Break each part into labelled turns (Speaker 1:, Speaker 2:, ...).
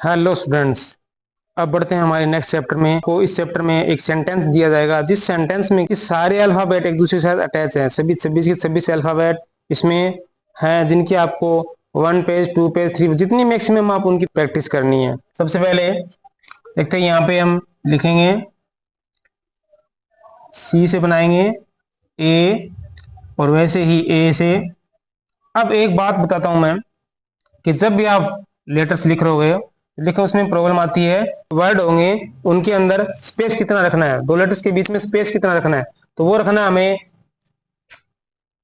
Speaker 1: Hello students. अब बढ़ते हैं हमारे नेक्स्ट चैप्टर में। को इस चैप्टर में एक सेंटेंस दिया जाएगा, जिस सेंटेंस में कि सारे अल्फाबेट एक दूसरे के साथ अटैच हैं। सभी 26 के 26 अल्फाबेट इसमें हैं, जिनकी आपको 1 पेज 2 पेज 3 जितनी मैक्सिमम आप उनकी प्रैक्टिस करनी है। सबसे पहले देखते हैं, यहाँ पे हम लिखेंगे सी से बनाएंगे ए, और वैसे ही ए से। अब एक बात बताता हूं मैं कि जब भी आप लेटर्स लिख रहे हो, लिखो, उसमें प्रॉब्लम आती है। वर्ड होंगे, उनके अंदर स्पेस कितना रखना है, दो लेटर्स के बीच में स्पेस कितना रखना है, तो वो रखना है हमें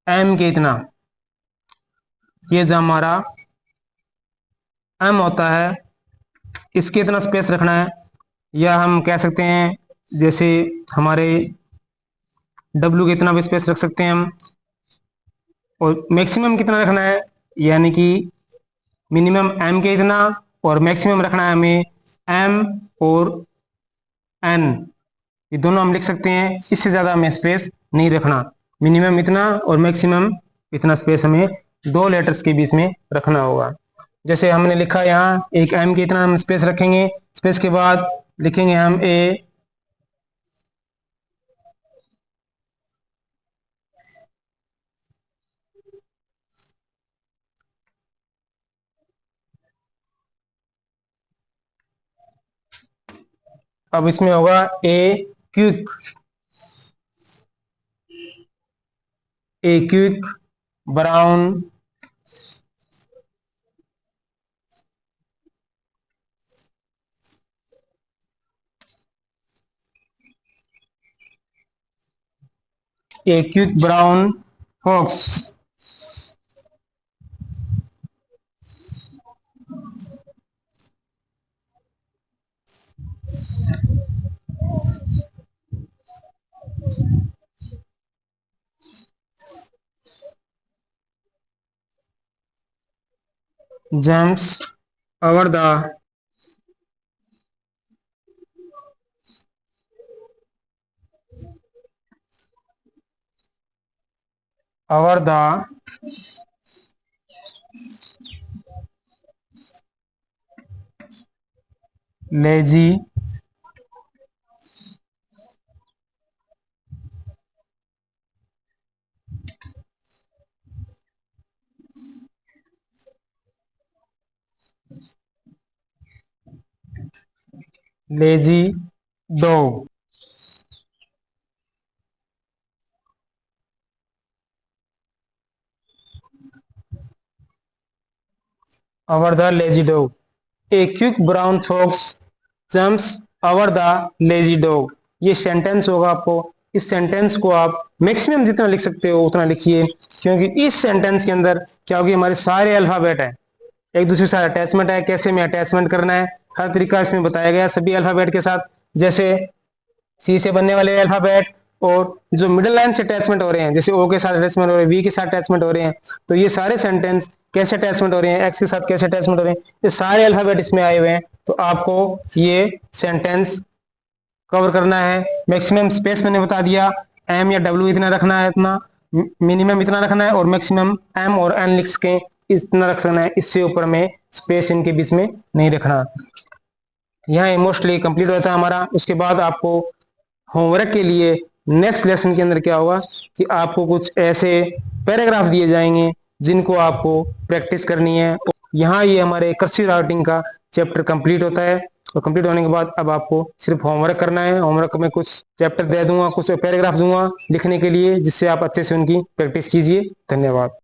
Speaker 1: एम के इतना। ये जो हमारा एम होता है, इसके इतना स्पेस रखना है। या हम कह सकते हैं जैसे हमारे डब्ल्यू के इतना भी स्पेस रख सकते हैं हम। और मैक्सिमम कितना रखना है, यानी कि मिनिमम एम के इतना, और मैक्सिमम रखना है हमें एम और एन। ये दोनों हम लिख सकते हैं, इससे ज़्यादा हमें स्पेस नहीं रखना। मिनिमम इतना और मैक्सिमम इतना स्पेस हमें दो लेटर्स के बीच में रखना होगा। जैसे हमने लिखा यहाँ एक एम के इतना हम स्पेस रखेंगे, स्पेस के बाद लिखेंगे हम ए। अब इसमें होगा a quick, a quick brown a quick brown fox. jumps over the over the lazy lazy dog। over the lazy dog, a quick brown fox jumps over the lazy dog। ये sentence होगा। आपको इस sentence को आप maximum जितना लिख सकते हो उतना लिखिए, क्योंकि इस सेंटेंस के अंदर क्या होगी, हमारे सारे अल्फाबेट है, एक दूसरे के साथ अटैचमेंट है। कैसे में अटैचमेंट करना है, हर तरीका इसमें बताया गया सभी अल्फाबेट के साथ। जैसे सी से बनने वाले अल्फाबेट और जो मिडिल लाइन से अटैचमेंट हो रहे हैं, जैसे ओ के साथ अटैचमेंट हो रहे हैं, वी के साथ अटैचमेंट हो रहे हैं, तो ये सारे सेंटेंस कैसे अटैचमेंट हो रहे हैं, एक्स के साथ कैसे अटैचमेंट हो रहे हैं, ये सारे अल्फाबेट इसमें आए हुए हैं। तो आपको ये सेंटेंस कवर करना है। मैक्सिमम स्पेस मैंने बता दिया, एम या डब्ल्यू इतना रखना है, इतना मिनिमम इतना रखना है, और मैक्सिमम एम और एन लिख के इतना रख सकना है। इससे ऊपर में स्पेस इनके बीच में नहीं रखना। यहाँ मोस्टली कंप्लीट होता है हमारा। उसके बाद आपको होमवर्क के लिए नेक्स्ट लेसन के अंदर क्या होगा कि आपको कुछ ऐसे पैराग्राफ दिए जाएंगे जिनको आपको प्रैक्टिस करनी है। यहाँ ये हमारे कर्सिव राइटिंग का चैप्टर कंप्लीट होता है, और कंप्लीट होने के बाद अब आपको सिर्फ होमवर्क करना है। होमवर्क में कुछ चैप्टर दे दूंगा, कुछ पैराग्राफ दूंगा लिखने के लिए, जिससे आप अच्छे से उनकी प्रैक्टिस कीजिए। धन्यवाद।